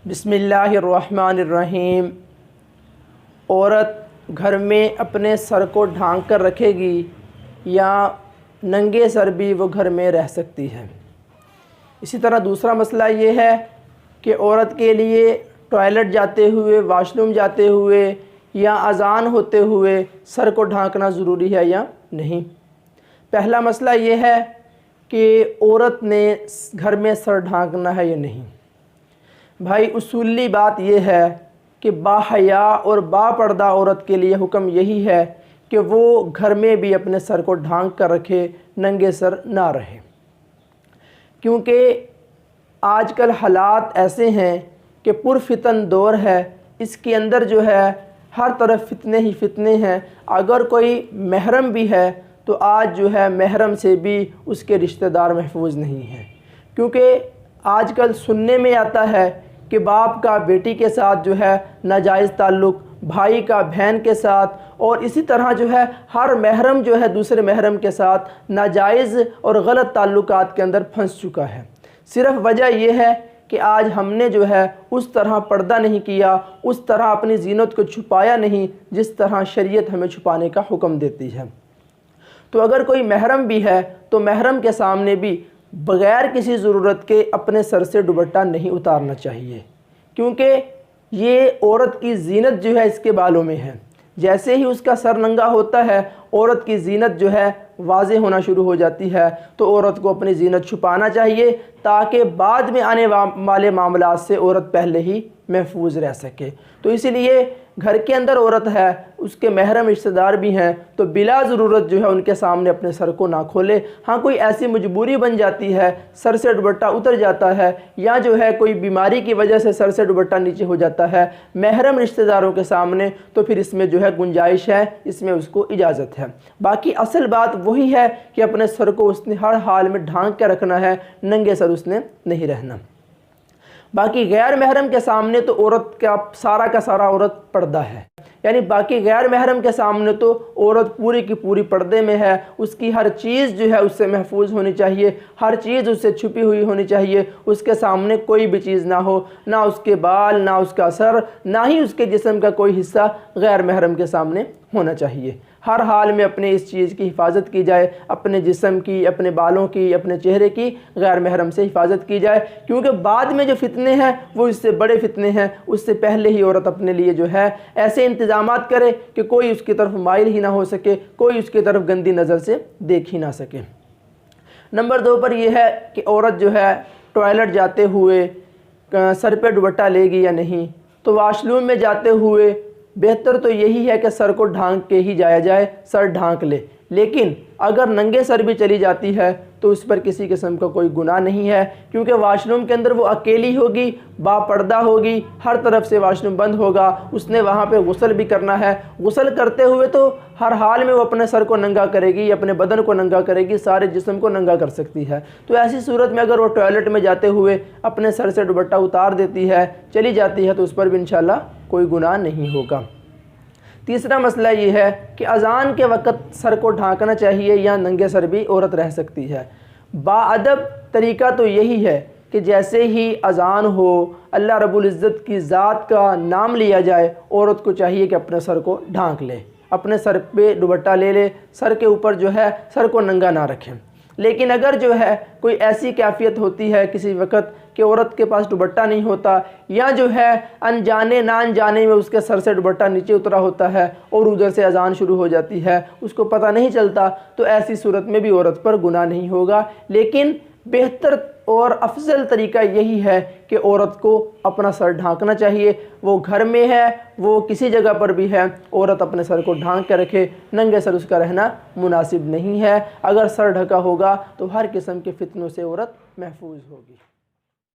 बिस्मिल्लाहिर्रहमानिर्रहीम। औरत घर में अपने सर को ढांक कर रखेगी या नंगे सर भी वो घर में रह सकती है। इसी तरह दूसरा मसला ये है कि औरत के लिए टॉयलेट जाते हुए, वाशरूम जाते हुए या अज़ान होते हुए सर को ढांकना ज़रूरी है या नहीं। पहला मसला ये है कि औरत ने घर में सर ढांकना है या नहीं। भाई उसूली बात यह है कि बाहया और बापर्दा औरत के लिए हुक्म यही है कि वो घर में भी अपने सर को ढांक कर रखे, नंगे सर ना रहे। क्योंकि आजकल हालात ऐसे हैं कि पुरफितन दौर है, इसके अंदर जो है हर तरफ फितने ही फितने हैं। अगर कोई महरम भी है तो आज जो है महरम से भी उसके रिश्तेदार महफूज नहीं हैं। क्योंकि आजकल सुनने में आता है कि बाप का बेटी के साथ जो है नाजायज़ ताल्लुक़, भाई का बहन के साथ, और इसी तरह जो है हर महरम जो है दूसरे महरम के साथ नाजायज़ और गलत ताल्लुकात के अंदर फंस चुका है। सिर्फ़ वजह यह है कि आज हमने जो है उस तरह पर्दा नहीं किया, उस तरह अपनी ज़ीनत को छुपाया नहीं जिस तरह शरीयत हमें छुपाने का हुक्म देती है। तो अगर कोई महरम भी है तो महरम के सामने भी बग़ैर किसी ज़रूरत के अपने सर से दुपट्टा नहीं उतारना चाहिए, क्योंकि ये औरत की ज़ीनत जो है इसके बालों में है। जैसे ही उसका सर नंगा होता है औरत की ज़ीनत जो है वाज़े होना शुरू हो जाती है। तो औरत को अपनी ज़ीनत छुपाना चाहिए ताकि बाद में आने वाले मामलात से औरत पहले ही महफूज रह सके। तो इसीलिए घर के अंदर औरत है, उसके महरम रिश्तेदार भी हैं, तो बिला ज़रूरत जो है उनके सामने अपने सर को ना खोले। हाँ, कोई ऐसी मजबूरी बन जाती है, सर से दुपट्टा उतर जाता है, या जो है कोई बीमारी की वजह से सर से दुपट्टा नीचे हो जाता है महरम रिश्तेदारों के सामने, तो फिर इसमें जो है गुंजाइश है, इसमें उसको इजाज़त है। बाकी असल बात वही है कि अपने सर को उसने हर हाल में ढांक के रखना है, नंगे सर उसने नहीं रहना। बाकी गैर महरम के सामने तो औरत का सारा औरत पर्दा है, यानी बाकी गैर महरम के सामने तो औरत पूरी की पूरी पर्दे में है। उसकी हर चीज़ जो है उससे महफूज होनी चाहिए, हर चीज़ उससे छुपी हुई होनी चाहिए। उसके सामने कोई भी चीज़ ना हो, ना उसके बाल, ना उसका सर, ना ही उसके जिस्म का कोई हिस्सा गैर महरम के सामने होना चाहिए। हर हाल में अपने इस चीज़ की हिफाजत की जाए, अपने जिस्म की, अपने बालों की, अपने चेहरे की गैर महरम से हिफाजत की जाए, क्योंकि बाद में जो फितने हैं वो इससे बड़े फितने हैं। उससे पहले ही औरत अपने लिए जो है ऐसे इंतज़ामात करे कि कोई उसकी तरफ माइल ही ना हो सके, कोई उसकी तरफ गंदी नज़र से देख ही ना सके। नंबर 2 पर यह है कि औरत जो है टॉयलेट जाते हुए सर पे दुपट्टा लेगी या नहीं। तो वाशरूम में जाते हुए बेहतर तो यही है कि सर को ढांक के ही जाया जाए, सर ढांक ले। लेकिन अगर नंगे सर भी चली जाती है तो उस पर किसी किस्म का कोई गुनाह नहीं है, क्योंकि वाशरूम के अंदर वो अकेली होगी, बापर्दा होगी, हर तरफ से वाशरूम बंद होगा, उसने वहाँ पे गुस्ल भी करना है। गुस्ल करते हुए तो हर हाल में वो अपने सर को नंगा करेगी, अपने बदन को नंगा करेगी, सारे जिस्म को नंगा कर सकती है। तो ऐसी सूरत में अगर वो टॉयलेट में जाते हुए अपने सर से दुपट्टा उतार देती है, चली जाती है, तो उस पर भी इंशाल्लाह कोई गुनाह नहीं होगा। तीसरा मसला ये है कि अज़ान के वक़्त सर को ढांकना चाहिए या नंगे सर भी औरत रह सकती है। बाअदब तरीका तो यही है कि जैसे ही अज़ान हो, अल्लाह रब्बुल इज़्ज़त की ज़ात का नाम लिया जाए, औरत को चाहिए कि अपने सर को ढांक ले, अपने सर पे दुपट्टा ले ले, सर के ऊपर जो है सर को नंगा ना रखें। लेकिन अगर जो है कोई ऐसी कैफियत होती है किसी वक्त कि औरत के पास दुपट्टा नहीं होता, या जो है अनजाने ना अनजाने में उसके सर से दुपट्टा नीचे उतरा होता है और उधर से अजान शुरू हो जाती है, उसको पता नहीं चलता, तो ऐसी सूरत में भी औरत पर गुनाह नहीं होगा। लेकिन बेहतर और अफजल तरीका यही है कि औरत को अपना सर ढांकना चाहिए। वो घर में है, वो किसी जगह पर भी है, औरत अपने सर को ढांक कर रखे, नंगे सर उसका रहना मुनासिब नहीं है। अगर सर ढका होगा तो हर किस्म के फितनों से औरत महफूज होगी।